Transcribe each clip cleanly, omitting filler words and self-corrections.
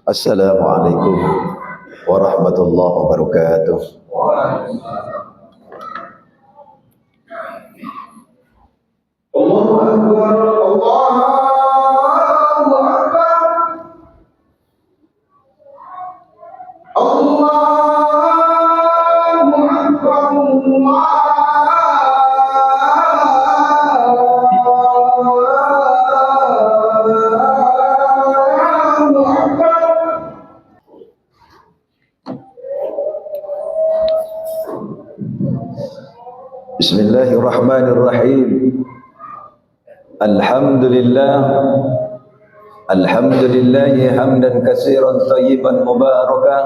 Assalamualaikum warahmatullahi wabarakatuh. Allahu Akbar, Allahu Akbar, Allahu Akbar, Bismillahirrahmanirrahim. Alhamdulillah hamdan katsiran thayyiban mubarakan.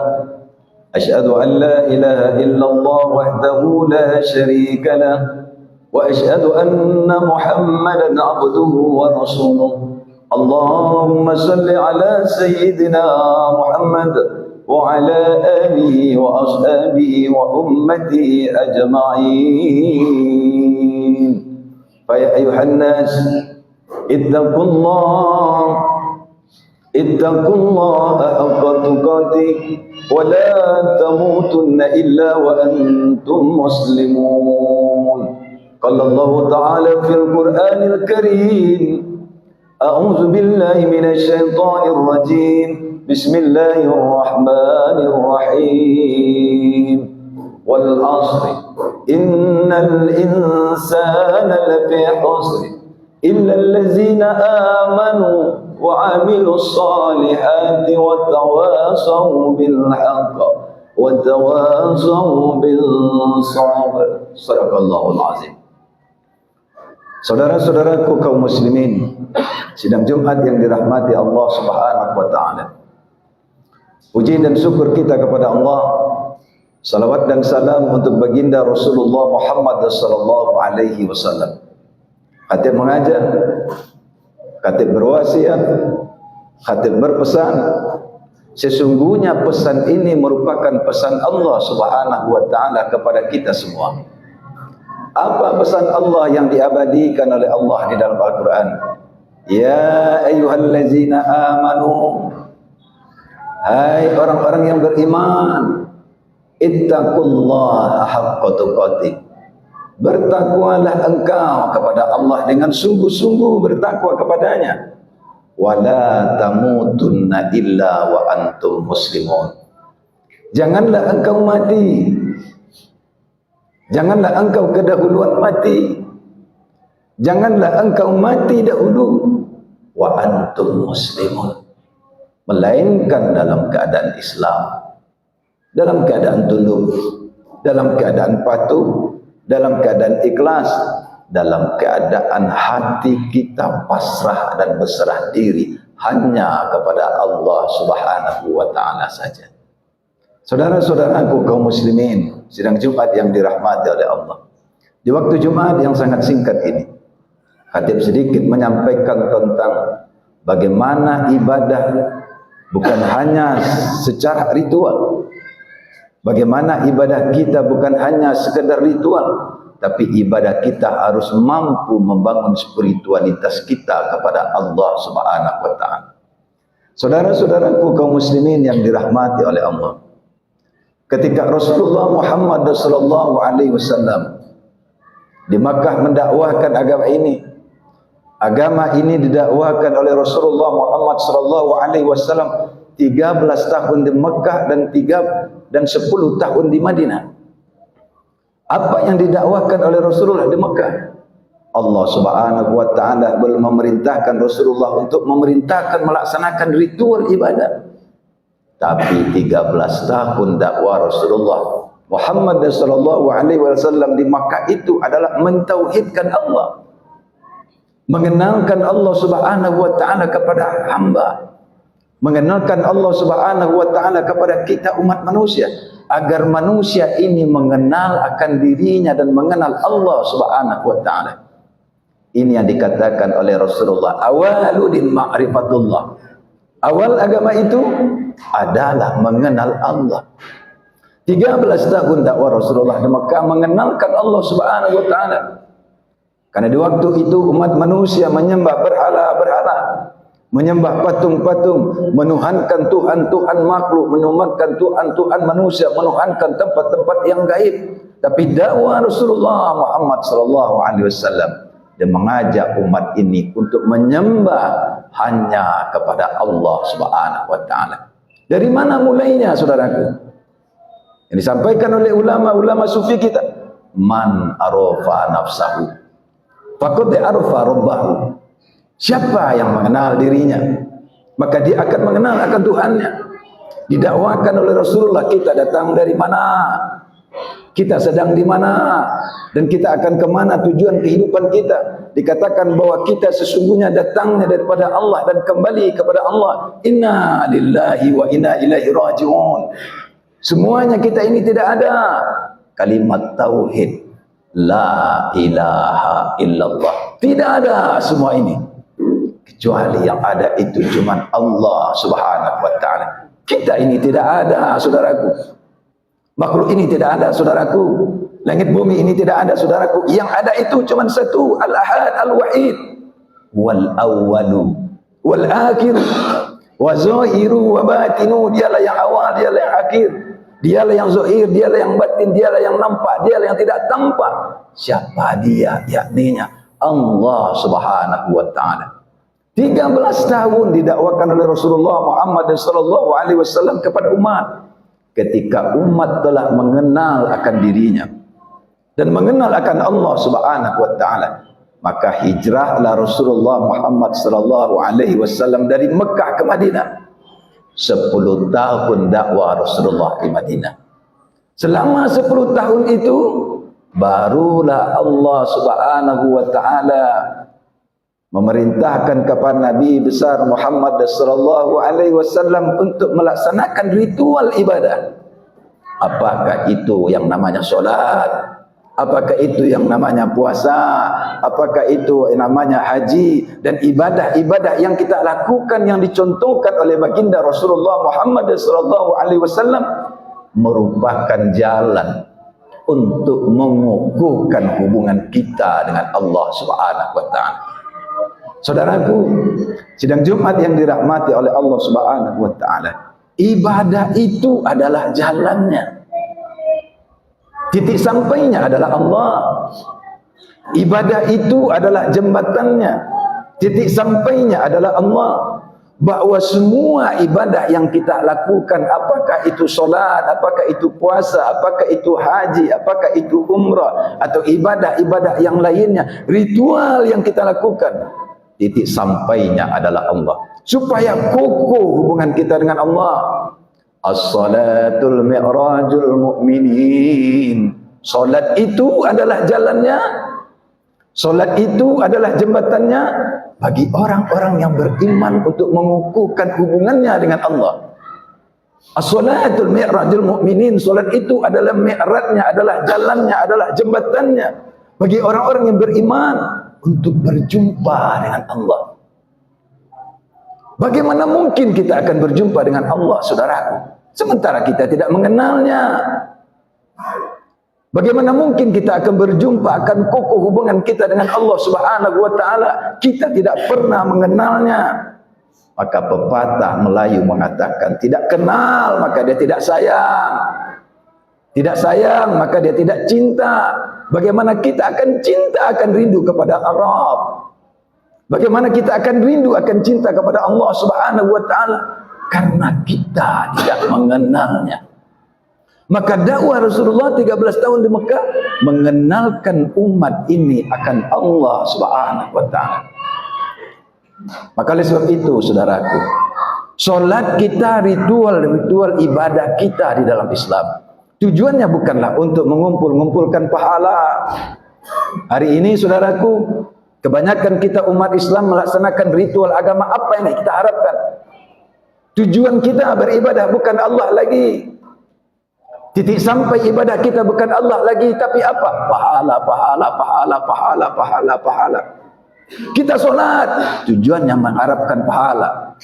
Asyhadu an la ilaha illallah wahdahu la syarika lah wa asyhadu anna Muhammadan abduhu wa rasuluh. Allahumma salli ala sayyidina Muhammad wa ala alihi wa ashabihi wa ummatihi ajma'in. Fa ya ayuhan nas ittaqullaha haqqa tuqatih wa la tamutunna illa wa antum muslimun. Qala Allah ta'ala fil Qur'anil Karim, a'udzu billahi minasy syaithanir rajim. Bismillahirrahmanirrahim. Wal 'ashri innal insana lafi khusr illa allazina amanu wa 'amilus solihati wa tawasaw bil haqq wa tawasaw bil sabr. Shadaqallahul azim. Saudara-saudaraku kaum muslimin, sidang Jumat yang dirahmati Allah Subhanahu wa taala. Puji dan syukur kita kepada Allah. Salawat dan salam untuk baginda Rasulullah Muhammad sallallahu alaihi wasallam. Khatib mengajar, khatib berwasiat, khatib berpesan. Sesungguhnya pesan ini merupakan pesan Allah Subhanahu wa taala kepada kita semua. Apa pesan Allah yang diabadikan oleh Allah di dalam Al-Quran? Ya ayyuhallazina amanu, hai orang-orang yang beriman, ittaqullaha haqqa tuqatih, bertakwalah engkau kepada Allah dengan sungguh-sungguh bertakwa kepadanya. Wala tamutunna illa wa antum muslimun. Janganlah engkau mati, janganlah engkau kedahuluan mati, janganlah engkau mati dahulu wa antum muslimun, melainkan dalam keadaan Islam, dalam keadaan tunduk, dalam keadaan patuh, dalam keadaan ikhlas, dalam keadaan hati kita pasrah dan berserah diri hanya kepada Allah Subhanahu wa taala saja. Saudara-saudaraku kaum muslimin, sidang Jumat yang dirahmati oleh Allah. Di waktu Jumat yang sangat singkat ini, khatib sedikit menyampaikan tentang bagaimana ibadah bukan hanya secara ritual. Bagaimana ibadah kita bukan hanya sekedar ritual, tapi ibadah kita harus mampu membangun spiritualitas kita kepada Allah Subhanahu wa taala. Saudara-saudaraku kaum muslimin yang dirahmati oleh Allah, ketika Rasulullah Muhammad sallallahu alaihi wasallam di Makkah mendakwahkan agama ini didakwahkan oleh Rasulullah Muhammad sallallahu alaihi wasallam 13 tahun di Makkah dan 10 tahun di Madinah. Apa yang didakwahkan oleh Rasulullah di Makkah? Allah Subhanahu wa taala belum memerintahkan Rasulullah untuk memerintahkan melaksanakan ritual ibadah. Tapi 13 tahun dakwah Rasulullah Muhammad sallallahu alaihi wasallam di Makkah itu adalah mentauhidkan Allah, mengenalkan Allah Subhanahu wa taala kepada hamba, mengenalkan Allah Subhanahu wa taala kepada kita umat manusia, agar manusia ini mengenal akan dirinya dan mengenal Allah Subhanahu wa taala. Ini yang dikatakan oleh Rasulullah, awaludin ma'rifatullah. Awal agama itu adalah mengenal Allah. 13 tahun dakwah Rasulullah di Mekah mengenalkan Allah Subhanahu wa taala. Karena di waktu itu umat manusia menyembah berhala-berhala, menyembah patung-patung, menuhankan Tuhan-Tuhan makhluk, menuhankan Tuhan-Tuhan manusia, menuhankan tempat-tempat yang gaib. Tapi dakwah Rasulullah Muhammad sallallahu alaihi wasallam, dia mengajak umat ini untuk menyembah hanya kepada Allah Subhanahu wa taala. Dari mana mulainya, saudaraku? Yang disampaikan oleh ulama-ulama sufi kita, man arafa nafsahu faqad arafa rabbahu. Siapa yang mengenal dirinya, maka dia akan mengenal akan Tuhannya. Didakwakan oleh Rasulullah, kita datang dari mana, kita sedang di mana, dan kita akan kemana tujuan kehidupan kita. Dikatakan bahwa kita sesungguhnya datangnya daripada Allah dan kembali kepada Allah. Inna lillahi wa inna ilaihi raji'un. Semuanya kita ini tidak ada kalimat tauhid, la ilaha illallah. Tidak ada semua ini, kecuali yang ada itu cuma Allah Subhanahu wa taala. Kita ini tidak ada, saudaraku. Makhluk ini tidak ada, saudaraku. Langit bumi ini tidak ada, saudaraku. Yang ada itu cuma satu, Al-Ahad Al-Wahid. Wal awwalu wal akhir wa zahiru wa batinu. Dialah yang awal, dialah yang akhir. Dialah yang zahir, dialah yang batin, dialah yang nampak, dialah yang tidak tampak. Siapa dia? Yakninya Allah Subhanahu wa taala. 13 tahun didakwakan oleh Rasulullah Muhammad sallallahu alaihi wasallam kepada umat. Ketika umat telah mengenal akan dirinya dan mengenal akan Allah Subhanahu wa taala, maka hijrahlah Rasulullah Muhammad sallallahu alaihi wasallam dari Mekah ke Madinah. 10 tahun dakwah Rasulullah di Madinah. Selama 10 tahun itu barulah Allah Subhanahu wa taala memerintahkan kepada Nabi besar Muhammad sallallahu alaihi wasallam untuk melaksanakan ritual ibadah. Apakah itu yang namanya solat? Apakah itu yang namanya puasa? Apakah itu yang namanya haji? Dan ibadah-ibadah yang kita lakukan yang dicontohkan oleh baginda Rasulullah Muhammad sallallahu alaihi wasallam merupakan jalan untuk mengukuhkan hubungan kita dengan Allah Subhanahu wa taala. Saudaraku, sidang Jumat yang dirahmati oleh Allah Subhanahu wa taala, ibadah itu adalah jalannya. Titik sampainya adalah Allah. Ibadah itu adalah jembatannya. Titik sampainya adalah Allah. Bahwa semua ibadah yang kita lakukan, apakah itu solat, apakah itu puasa, apakah itu haji, apakah itu umrah, atau ibadah-ibadah yang lainnya, ritual yang kita lakukan, titik sampainya adalah Allah. Supaya kokoh hubungan kita dengan Allah. As-salatul mi'rajul mu'minin. Salat itu adalah jalannya. Salat itu adalah jembatannya bagi orang-orang yang beriman untuk mengukuhkan hubungannya dengan Allah. As-salatul mi'rajul mu'minin. Salat itu adalah mi'rajnya, adalah jalannya, adalah jembatannya bagi orang-orang yang beriman untuk berjumpa dengan Allah. Bagaimana mungkin kita akan berjumpa dengan Allah, saudaraku, sementara kita tidak mengenalnya? Bagaimana mungkin kita akan berjumpa, akan kokoh hubungan kita dengan Allah Subhanahu wa taala, kita tidak pernah mengenalnya? Maka pepatah Melayu mengatakan, tidak kenal maka dia tidak sayang. Tidak sayang maka dia tidak cinta. Bagaimana kita akan cinta, akan rindu kepada Arab? Bagaimana kita akan rindu, akan cinta kepada Allah Subhanahu wa taala? Karena kita tidak mengenalnya. Maka dakwah Rasulullah 13 tahun di Mekah mengenalkan umat ini akan Allah Subhanahu wa taala. Maka oleh sebab itu, saudaraku, solat kita ritual ibadah kita di dalam Islam. Tujuannya bukanlah untuk mengumpulkan pahala. Hari ini, saudaraku, kebanyakan kita umat Islam melaksanakan ritual agama. Apa yang kita harapkan? Tujuan kita beribadah bukan Allah lagi. Titik sampai ibadah kita bukan Allah lagi, tapi apa? Pahala. Kita solat, tujuannya mengharapkan pahala.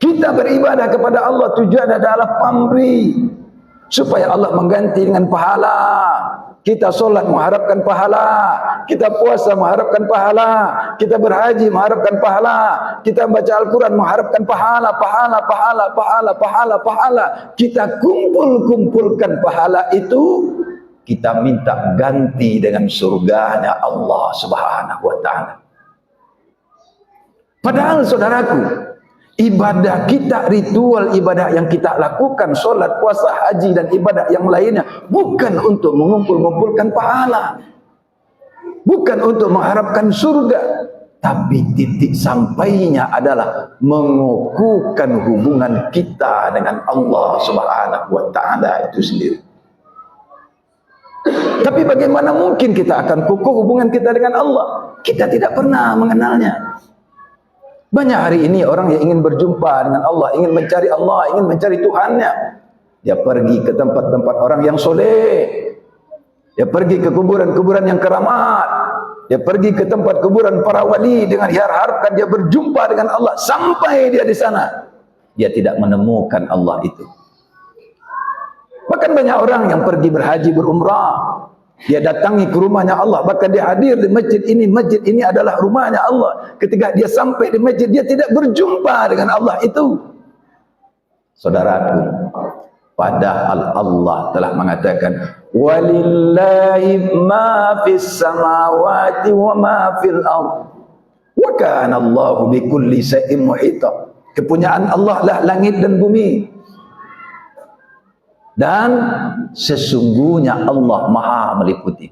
Kita beribadah kepada Allah, tujuan adalah pamrih, supaya Allah mengganti dengan pahala. Kita solat mengharapkan pahala, kita puasa mengharapkan pahala, kita berhaji mengharapkan pahala, kita baca Al-Quran mengharapkan pahala. Kita kumpulkan pahala itu, kita minta ganti dengan surganya Allah Subhanahu wa ta'ala. Padahal saudaraku, ibadah kita, ritual ibadah yang kita lakukan, solat, puasa, haji dan ibadah yang lainnya, bukan untuk mengumpulkan pahala, bukan untuk mengharapkan surga, tapi titik sampainya adalah mengukuhkan hubungan kita dengan Allah Subhanahu wa ta'ala itu sendiri. Tapi bagaimana mungkin kita akan kukuh hubungan kita dengan Allah? Kita tidak pernah mengenalnya. Banyak hari ini orang yang ingin berjumpa dengan Allah, ingin mencari Allah, ingin mencari Tuhannya. Dia pergi ke tempat-tempat orang yang soleh. Dia pergi ke kuburan-kuburan yang keramat. Dia pergi ke tempat kuburan para wali dengan harapkan dia berjumpa dengan Allah. Sampai dia di sana, dia tidak menemukan Allah itu. Bahkan banyak orang yang pergi berhaji, berumrah, dia datangi ke rumahnya Allah, bahkan dia hadir di masjid ini adalah rumahnya Allah. Ketika dia sampai di masjid, dia tidak berjumpa dengan Allah itu. Saudaraku, padahal Allah telah mengatakan, walillahi ma fis samawati wa ma fil ardh wa kana Allahu bikulli syai'in muhita. Kepunyaan Allah lah langit dan bumi, dan sesungguhnya Allah Maha meliputi.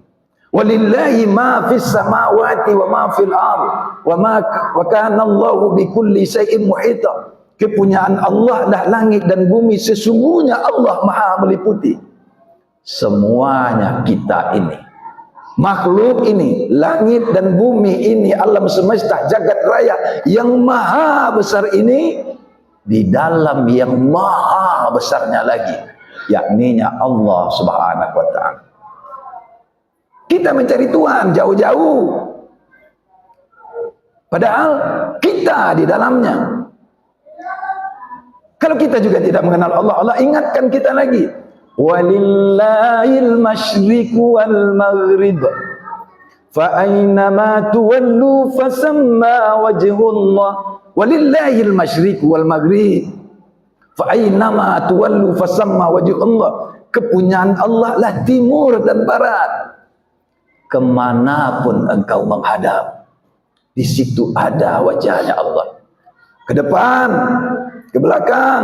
Walillahi ma fis samawati wa ma fil ardh wa kana Allahu bikulli syai'in muhita. Kepunyaan Allah dah langit dan bumi, sesungguhnya Allah Maha meliputi. Semuanya kita ini, makhluk ini, langit dan bumi ini, alam semesta, jagat raya yang maha besar ini, di dalam yang maha besarnya lagi, yakninya Allah Subhanahu wa ta'ala. Kita mencari Tuhan jauh-jauh, padahal kita di dalamnya. Kalau kita juga tidak mengenal Allah, Allah ingatkan kita lagi, walillahil masyriq wal maghrib fa aynama tuwallu fasamma wajhullah. Walillahil masyriq wal maghrib fa aynama tuwallu fasamma wajhullah. Kepunyaan Allah lah timur dan barat. Kemanapun engkau menghadap, di situ ada wajahnya Allah. Ke depan, ke belakang,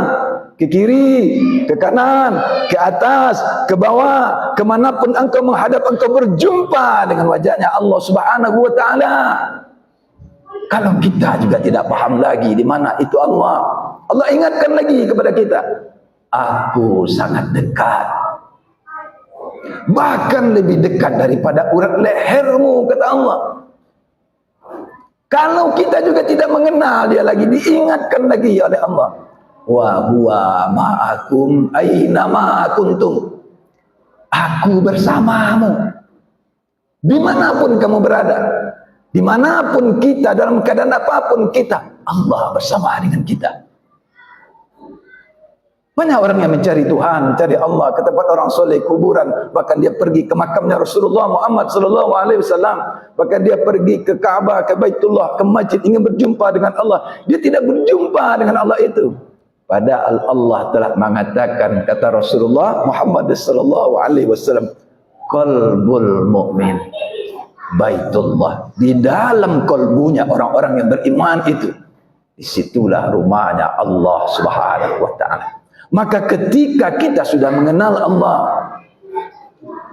ke kiri, ke kanan, ke atas, ke bawah, kemanapun engkau menghadap, engkau berjumpa dengan wajahnya Allah Subhanahu wa ta'ala. Kalau kita juga tidak paham lagi di mana itu Allah, Allah ingatkan lagi kepada kita, aku sangat dekat, bahkan lebih dekat daripada urat lehermu, kata Allah. Kalau kita juga tidak mengenal dia lagi, diingatkan lagi oleh Allah, wa huwa ma'akum aina ma kuntum. Aku bersamamu dimanapun kamu berada, dimanapun kita, dalam keadaan apapun kita, Allah bersama dengan kita. Banyak orang yang mencari Tuhan, mencari Allah ke tempat orang soleh, kuburan, bahkan dia pergi ke makamnya Rasulullah Muhammad sallallahu alaihi wasallam, bahkan dia pergi ke Kaabah, ke Baitullah, ke masjid, ingin berjumpa dengan Allah. Dia tidak berjumpa dengan Allah itu. Padahal Allah telah mengatakan, kata Rasulullah Muhammad sallallahu alaihi wasallam, qalbul mu'min Baitullah. Di dalam kalbunya orang-orang yang beriman itu, disitulah rumahnya Allah Subhanahu wa ta'ala. Maka ketika kita sudah mengenal Allah,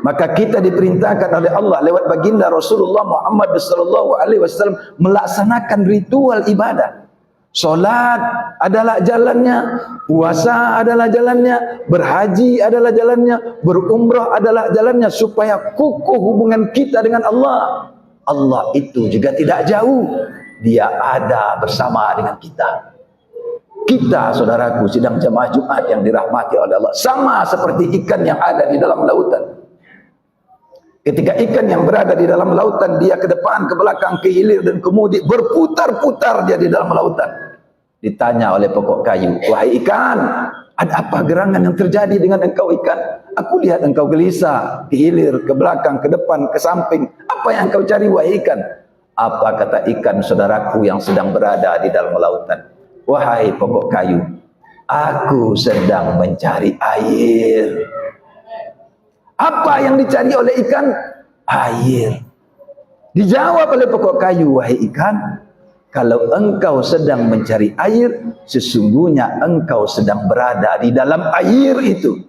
maka kita diperintahkan oleh Allah lewat baginda Rasulullah Muhammad sallallahu alaihi wasallam melaksanakan ritual ibadah. Solat adalah jalannya, puasa adalah jalannya, berhaji adalah jalannya, berumrah adalah jalannya, supaya kukuh hubungan kita dengan Allah. Allah itu juga tidak jauh, dia ada bersama dengan kita. Kita, saudaraku, sidang jamaah Jumat yang dirahmati oleh Allah, sama seperti ikan yang ada di dalam lautan. Ketika ikan yang berada di dalam lautan, dia ke depan, ke belakang, ke hilir dan kemudi, berputar-putar dia di dalam lautan. Ditanya oleh pokok kayu, wahai ikan, Ada apa gerangan yang terjadi dengan engkau ikan? Aku lihat engkau gelisah, ke hilir, ke belakang, ke depan, ke samping. Apa yang engkau cari wahai ikan? Apa kata ikan saudaraku yang sedang berada di dalam lautan? Wahai pokok kayu, aku sedang mencari air. Apa yang dicari oleh ikan? Air. Dijawab oleh pokok kayu, wahai ikan, kalau engkau sedang mencari air, sesungguhnya engkau sedang berada di dalam air itu.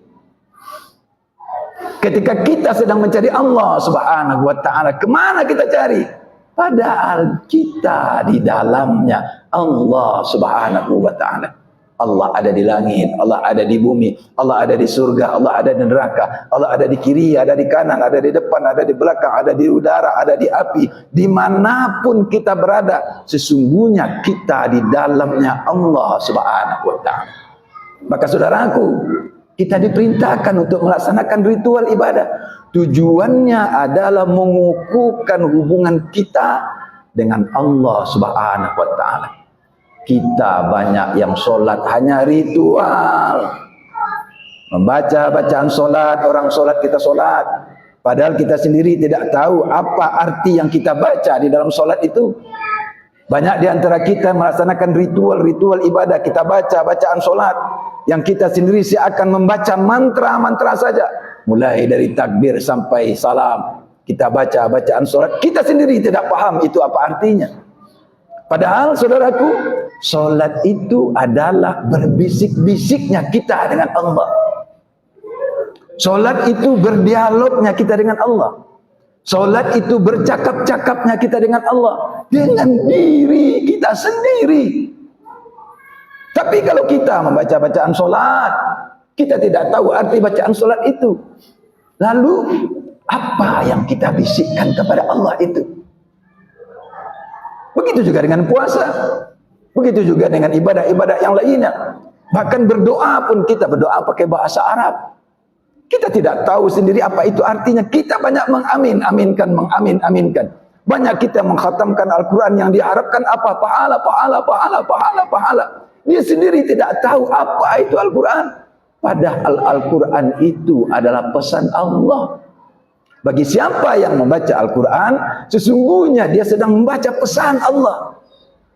Ketika kita sedang mencari Allah Subhanahu wa ta'ala, kemana kita cari? Padahal kita di dalamnya Allah Subhanahu wa ta'ala. Allah ada di langit, Allah ada di bumi, Allah ada di surga, Allah ada di neraka, Allah ada di kiri, ada di kanan, ada di depan, ada di belakang, ada di udara, ada di api. Dimanapun kita berada, sesungguhnya kita di dalamnya Allah Subhanahu wa ta'ala. Maka saudaraku, kita diperintahkan untuk melaksanakan ritual ibadah. Tujuannya adalah mengukuhkan hubungan kita dengan Allah Subhanahu wa ta'ala. Kita banyak yang solat hanya ritual. Membaca bacaan solat, orang solat kita solat. Padahal kita sendiri tidak tahu apa arti yang kita baca di dalam solat itu. Banyak di antara kita melaksanakan ritual-ritual ibadah. Kita baca bacaan solat. Yang kita sendiri seakan membaca mantra-mantra saja. Mulai dari takbir sampai salam. Kita baca bacaan solat. Kita sendiri tidak paham itu apa artinya. Padahal saudaraku, solat itu adalah berbisik-bisiknya kita dengan Allah. Solat itu berdialognya kita dengan Allah. Solat itu bercakap-cakapnya kita dengan Allah. Dengan diri kita sendiri. Tapi kalau kita membaca bacaan solat, kita tidak tahu arti bacaan solat itu. Lalu, apa yang kita bisikkan kepada Allah itu? Begitu juga dengan puasa. Begitu juga dengan ibadah-ibadah yang lainnya. Bahkan berdoa pun kita berdoa pakai bahasa Arab. Kita tidak tahu sendiri apa itu artinya. Kita banyak mengamin-aminkan. Banyak kita mengkhatamkan Al-Quran yang diharapkan apa? Pahala. Dia sendiri tidak tahu apa itu Al-Quran. Padahal Al-Quran itu adalah pesan Allah. Bagi siapa yang membaca Al-Quran, sesungguhnya dia sedang membaca pesan Allah.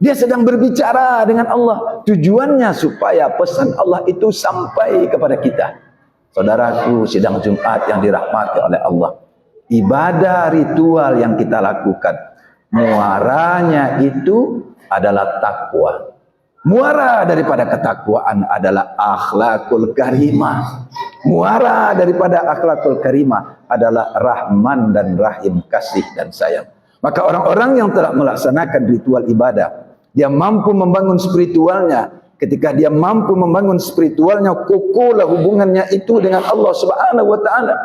Dia sedang berbicara dengan Allah. Tujuannya supaya pesan Allah itu sampai kepada kita. Saudaraku, sidang Jumat yang dirahmati oleh Allah. Ibadah ritual yang kita lakukan, muaranya itu adalah takwa. Muara daripada ketakwaan adalah akhlakul karimah. Muara daripada akhlakul karimah adalah rahman dan rahim, kasih dan sayang. Maka orang-orang yang telah melaksanakan ritual ibadah, dia mampu membangun spiritualnya. Ketika dia mampu membangun spiritualnya, kokohlah hubungannya itu dengan Allah Subhanahu wa ta'ala.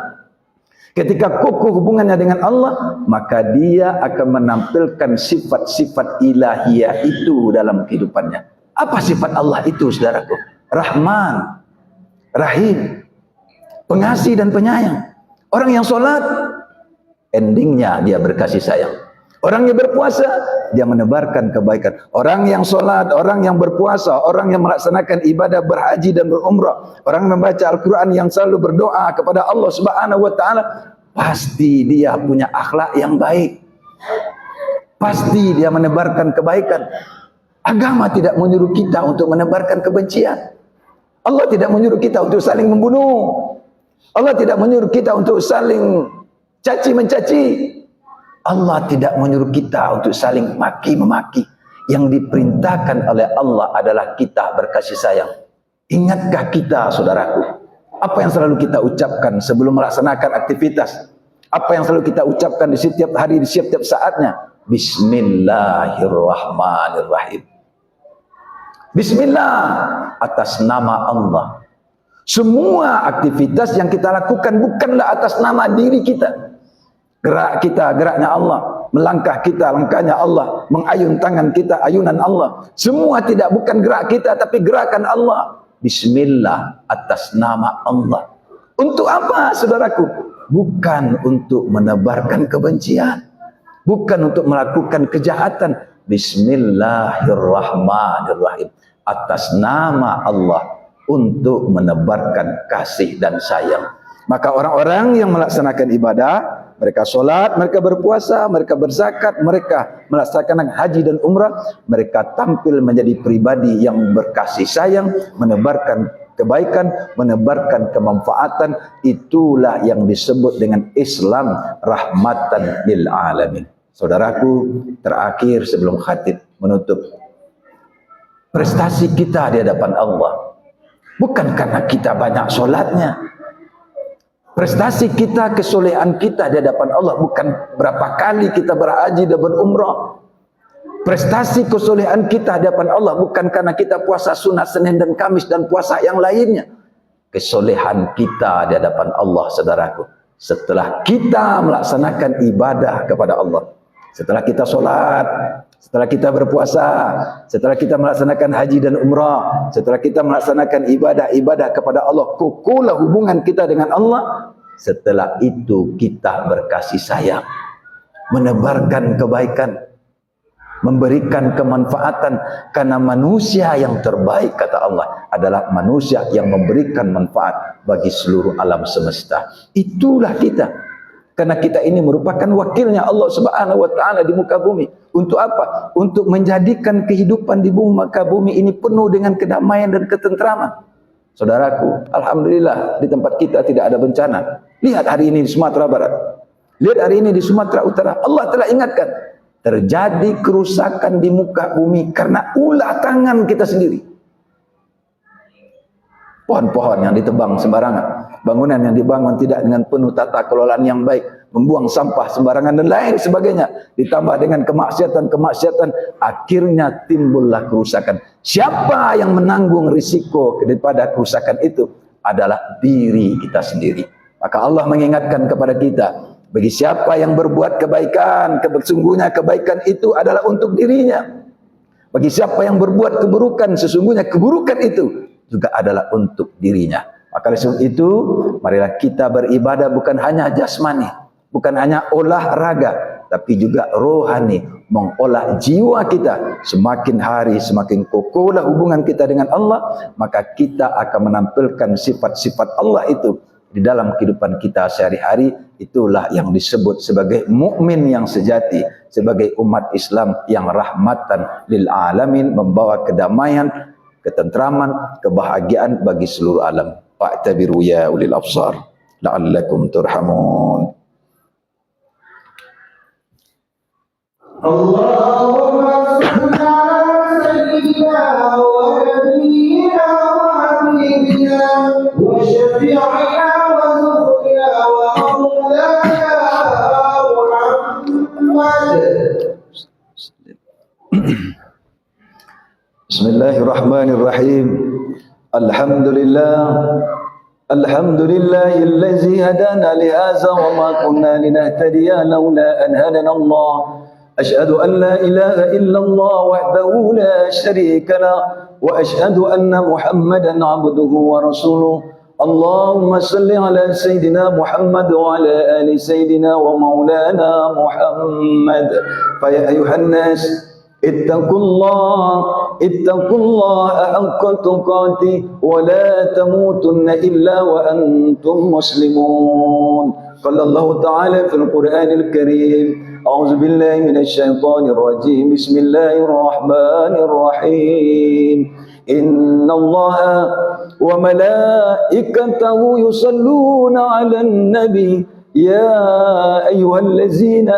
Ketika kokoh hubungannya dengan Allah, maka dia akan menampilkan sifat-sifat ilahiyah itu dalam kehidupannya. Apa sifat Allah itu, saudaraku? Rahman, Rahim, pengasih dan penyayang. Orang yang sholat, endingnya dia berkasih sayang. Orang yang berpuasa, dia menebarkan kebaikan. Orang yang sholat, orang yang berpuasa, orang yang melaksanakan ibadah berhaji dan berumrah, orang yang membaca Al-Quran, yang selalu berdoa kepada Allah Subhanahu wa ta'ala, pasti dia punya akhlak yang baik. Pasti dia menebarkan kebaikan. Agama tidak menyuruh kita untuk menebarkan kebencian. Allah tidak menyuruh kita untuk saling membunuh. Allah tidak menyuruh kita untuk saling caci-mencaci. Allah tidak menyuruh kita untuk saling maki-memaki. Yang diperintahkan oleh Allah adalah kita berkasih sayang. Ingatkah kita, saudaraku, apa yang selalu kita ucapkan sebelum melaksanakan aktivitas? Apa yang selalu kita ucapkan di setiap hari, di setiap saatnya? Bismillahirrahmanirrahim. Bismillah, atas nama Allah. Semua aktivitas yang kita lakukan bukanlah atas nama diri kita. Gerak kita, geraknya Allah. Melangkah kita, langkahnya Allah. Mengayun tangan kita, ayunan Allah. Semua bukan gerak kita, tapi gerakan Allah. Bismillah, atas nama Allah. Untuk apa, saudaraku? Bukan untuk menebarkan kebencian. Bukan untuk melakukan kejahatan. Bismillahirrahmanirrahim. Atas nama Allah. untuk menebarkan kasih dan sayang. Maka orang-orang yang melaksanakan ibadah, mereka solat, mereka berpuasa, mereka berzakat, mereka melaksanakan haji dan umrah, mereka tampil menjadi pribadi yang berkasih sayang, menebarkan kebaikan, menebarkan kemanfaatan. Itulah yang disebut dengan Islam rahmatan lil alamin. Saudaraku, terakhir sebelum khatib menutup, prestasi kita di hadapan Allah bukan karena kita banyak solatnya. Prestasi kita, kesolehan kita di hadapan Allah bukan berapa kali kita berhaji dan berumrah. Prestasi kesolehan kita di hadapan Allah bukan karena kita puasa sunat Senin dan Kamis dan puasa yang lainnya. Kesolehan kita di hadapan Allah, saudaraku, setelah kita melaksanakan ibadah kepada Allah, setelah kita solat, setelah kita berpuasa, setelah kita melaksanakan haji dan umrah, setelah kita melaksanakan ibadah-ibadah kepada Allah, kukulah hubungan kita dengan Allah. Setelah itu kita berkasih sayang, menebarkan kebaikan, memberikan kemanfaatan. Karena manusia yang terbaik, kata Allah, adalah manusia yang memberikan manfaat bagi seluruh alam semesta. Itulah kita. Karena kita ini merupakan wakilnya Allah Subhanahu wa taala di muka bumi. Untuk apa? Untuk menjadikan kehidupan di muka bumi ini penuh dengan kedamaian dan ketentraman. Saudaraku, alhamdulillah di tempat kita tidak ada bencana. Lihat hari ini di Sumatera Barat. Lihat hari ini di Sumatera Utara. Allah telah ingatkan, terjadi kerusakan di muka bumi karena ulah tangan kita sendiri. Pohon-pohon yang ditebang sembarangan, bangunan yang dibangun tidak dengan penuh tata kelolaan yang baik, membuang sampah sembarangan dan lain sebagainya, ditambah dengan kemaksiatan, akhirnya timbullah kerusakan. Siapa yang menanggung risiko daripada kerusakan itu? Adalah diri kita sendiri. Maka Allah mengingatkan kepada kita, bagi siapa yang berbuat kebaikan, sesungguhnya kebaikan itu adalah untuk dirinya. Bagi siapa yang berbuat keburukan, sesungguhnya keburukan itu juga adalah untuk dirinya. Maka oleh sebab itu, marilah kita beribadah bukan hanya jasmani, bukan hanya olahraga, tapi juga rohani, mengolah jiwa kita. Semakin hari semakin kokohlah hubungan kita dengan Allah, maka kita akan menampilkan sifat-sifat Allah itu di dalam kehidupan kita sehari-hari. Itulah yang disebut sebagai mukmin yang sejati, sebagai umat Islam yang rahmatan lil alamin, membawa kedamaian, ketentraman, kebahagiaan bagi seluruh alam. Fa'tabiru ya ulil absar la'allakum turhamun. Allahumma salli ala sayyidina wa nabiyyina wa habibina wa syafi'ina wa zuhrina wa maulana Muhammad. Bismillahirrahmanirrahim. Alhamdulillahillazi hadana lihaza wa ma kunna linahtadiya laula an hadana Allah. Asyhadu an la ilaha illallah wahdahu la syarika lah wa asyhadu anna Muhammadan abduhu wa rasuluh. Allahumma salli ala sayyidina Muhammad wa ala ali sayyidina wa maulana Muhammad. Fa ya ayuhan nas ittaqullah haqqa tuqatih wa la tamutunna illa wa antum muslimun. Qala Allah ta'ala fil Qur'anil Karim, a'udzu billahi minasy syaithanir rajim. Bismillahirrahmanirrahim. Innallaha wa malaikatahu yusalluna 'alan nabi ya ayyuhallazina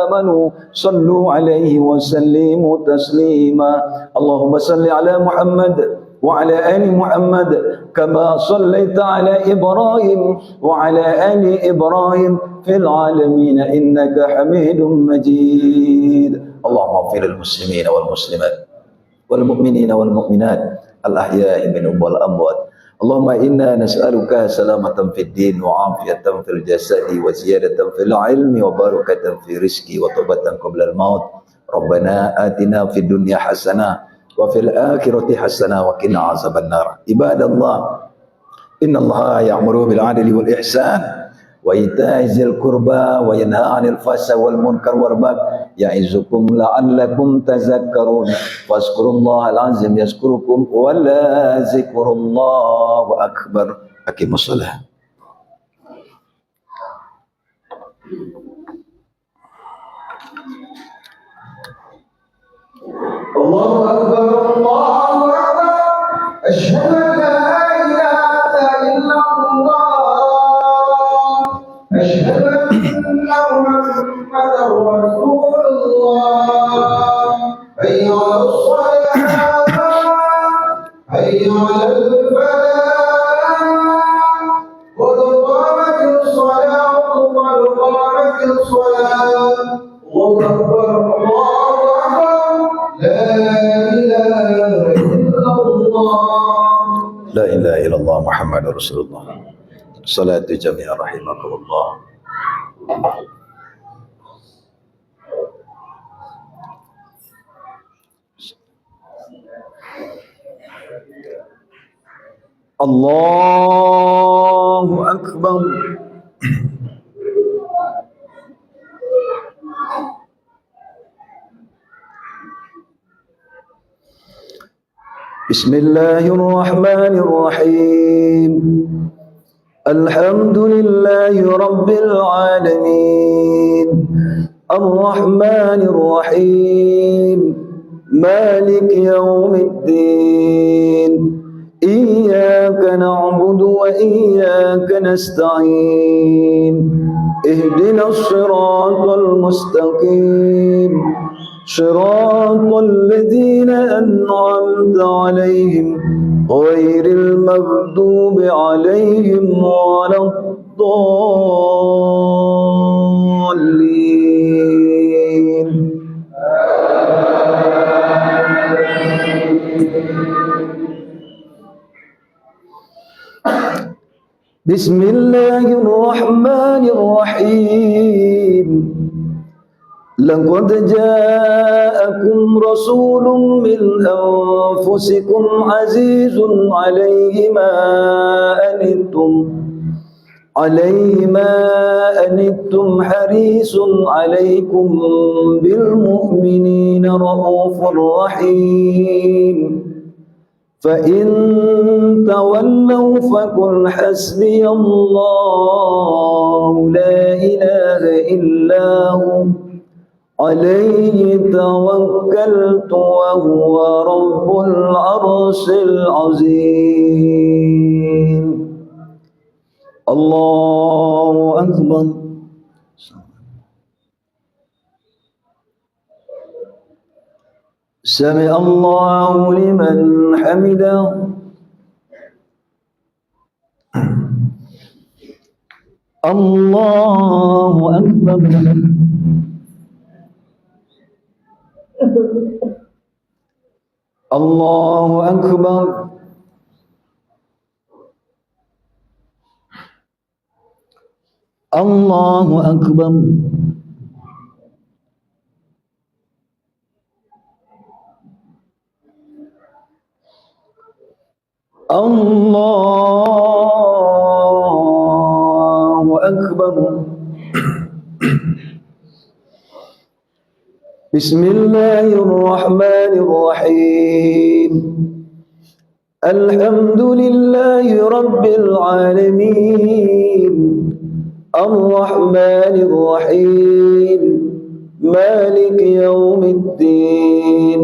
amanu sallu 'alaihi wa sallimu taslima. Allahumma salli 'ala Muhammad wa 'ala ali Muhammad kama sallaita 'ala Ibrahim wa 'ala ali Ibrahim fil 'alamin innaka Hamidum Majid. Allahumma ighfir lil muslimina wal muslimat wal mu'minina wal mu'minat al ahya'i minhum wal amwat. Allahumma inna nas'aluka salamatan fid din wa afiyatan fil jasadi wa ziyadatan fil ilmi wa barakatan fi rizqi wa taubatan qabla al maut. Rabbana atina fid dunya hasanah wa fil akhirati hasanah wa qina azabannar. Ibadallah, innallaha ya'muru bil 'adli wal ihsan wa ita'i dzil qurba wa yanha 'anil fahsya'i wal munkar wal baghi ya'izukum la'allakum tazakkarun. Fazkurullahal azim yazkurukum wa la zikrullahu akbar. Aqimus shalah. Allahu akbar, Allahu akbar. Asyhadu an la ilaha illallah. Asyhadu anna Muhammadar Rasulullah. Hayya 'alas shalah, hayya 'alal falah. Qad qamatis shalah, qad qamatis shalah. Allahu akbar, Allahu akbar. La ilaha illallah Muhammadur Rasulullah. Salatu jami'a rahimakumullah. Allahu akbar. Bismillahirrahmanirrahim. Alhamdulillahi rabbil alamin. Ar-Rahmanir Rahim. Malik yaumiddin. Iyyaka na'budu wa iyyaka nasta'in. Ihdinas siratal mustaqim. صراط الذين أنعمت عليهم غير المغضوب عليهم ولا الضالين. بسم الله الرحمن الرحيم. لقد جاءكم رسول من أنفسكم عزيز عليه ما أنتم حريص عليكم بالمؤمنين رؤوف رحيم. فإن تولوا فقل حسبي الله لا إله إلا هو عليه توكلت وهو رب العرش العظيم. الله أكبر. سمع الله لمن حمده. الله أكبر. الله أكبر. الله أكبر. الله أكبر. بسم الله الرحمن الرحيم. الحمد لله رب العالمين. الرحمن الرحيم. مالك يوم الدين.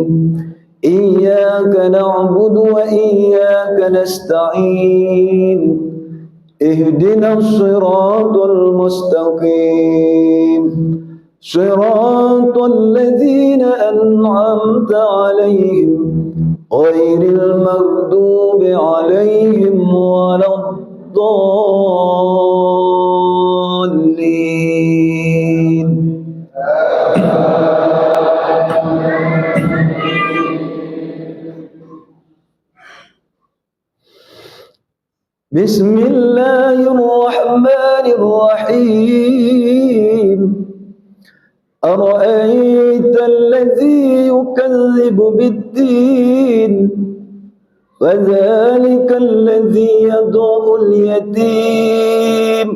إياك نعبد وإياك نستعين. اهدنا الصراط المستقيم. صراط الذين أنعمت عليهم غير المغضوب عليهم ولا الضالين. بسم الله الرحمن الرحيم. أرأيت الذي يكذب بالدين فذلك الذي يدعو اليتيم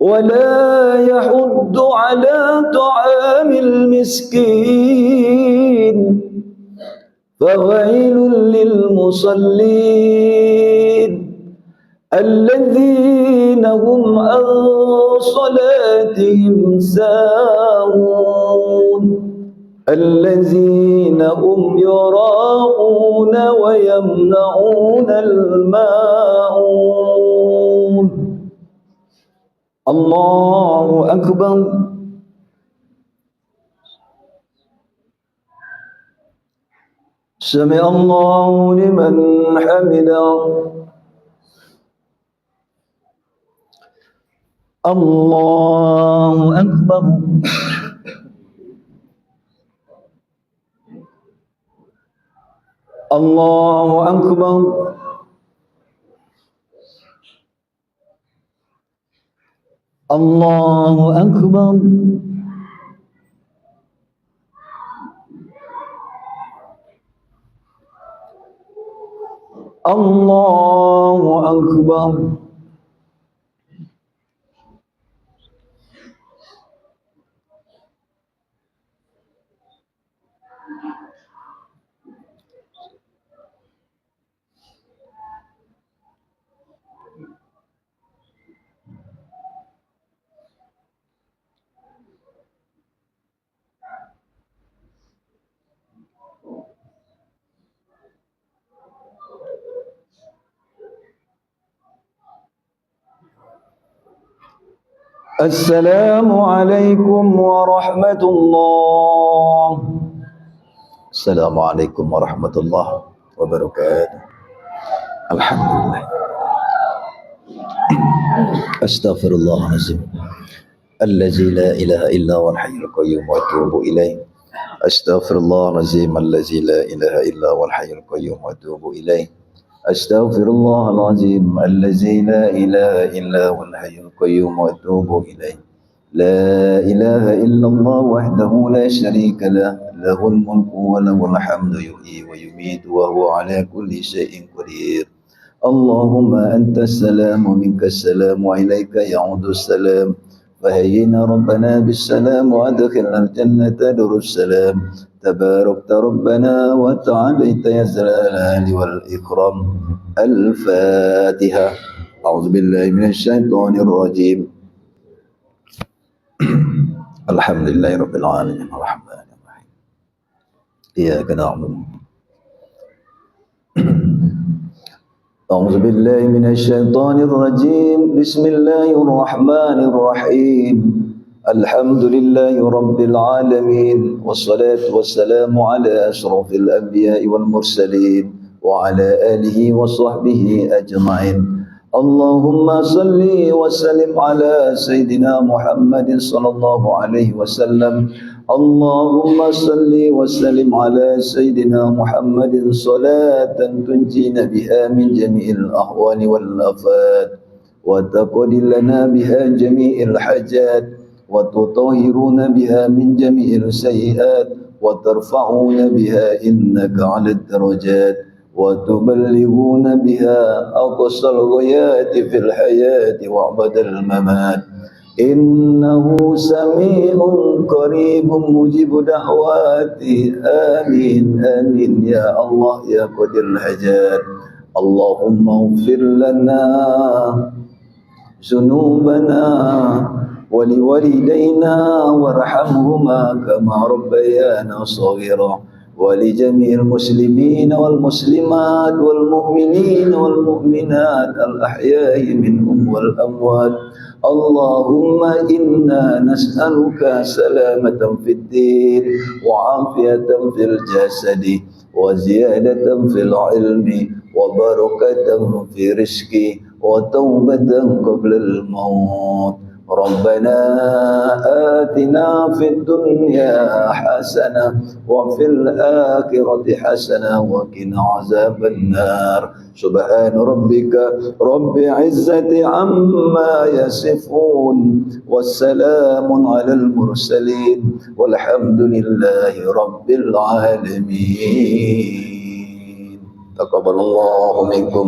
ولا يحض على طعام المسكين فويل للمصلين الذين هم عن صلاتهم ساهون الذين هم يراءون ويمنعون الماعون الله أكبر سمع الله لمن حمده الله أكبر الله أكبر الله أكبر الله أكبر السلام عليكم ورحمة الله. السلام عليكم ورحمة الله وبركاته. الحمد لله. أستغفر الله العظيم الذي لا إله إلا هو الحي القيوم وأتوب إليه. أستغفر الله العظيم الذي لا إله إلا هو الحي القيوم وأتوب إليه. أستغفر الله العظيم الذي لا إله إلا هو الحي القيوم وأتوب إليه. لا إله إلا الله وحده لا شريك له له الملك وله الحمد يحيي ويميت وهو على كل شيء قدير. اللهم أنت السلام ومنك السلام وإليك يعود السلام. فهينا ربنا بالسلام وأدخلنا الجنة دار السلام. تباركت ربنا وتعاليت يا ذا الجلال والإكرام. الفاتحة. أعوذ بالله من الشيطان الرجيم. الحمد لله رب العالمين الرحمن الرحيم إياك نعبد. أعوذ بالله من الشيطان الرجيم. بسم الله الرحمن الرحيم. الحمد لله رب العالمين والصلاة والسلام على أشرف الأنبياء والمرسلين وعلى آله وصحبه أجمعين. اللهم صل وسلم على سيدنا محمد صلى الله عليه وسلم. اللهم صل وسلم على سيدنا محمد صلاة تنجينا بها من جميع الأهوال والآفات وتقضي لنا بها جميع الحاجات وتطهرون بها من جميع السيئات وترفعون بها إنك على الدرجات وتبلغون بها أقصى الغايات في الحياة وأبد الممات. إنه سميع قريب مجيب دعواتي. آمين آمين يا الله يا قدير الحاجات. اللهم اغفر لنا ذنوبنا ولوالدينا وارحمهما كما ربيانا صغيرا ولجميع المسلمين والمسلمات والمؤمنين والمؤمنات الأحياء منهم والأموات. اللهم إنا نسألك سلامة في الدين وعافية في الجسد وزيادة في العلم وبركة في رزق وتوبة قبل الموت. ربنا آتنا في الدنيا حسنة وفي الآخرة حسنة وقنا عذاب النار. سبحان ربك رب العزة عما يصفون والسلام على المرسلين والحمد لله رب العالمين. تقبل الله منكم.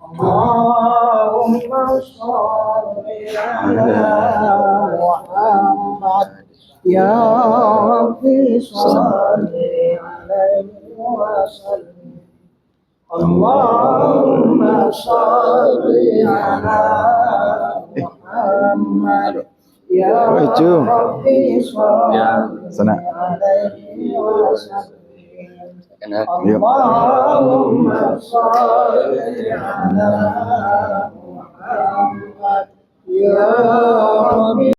اللهم صل على محمد يا ربي صل عليه وسلم اللهم صل على محمد يا ربي صل عليه وسلم اللهم صل على محمد يا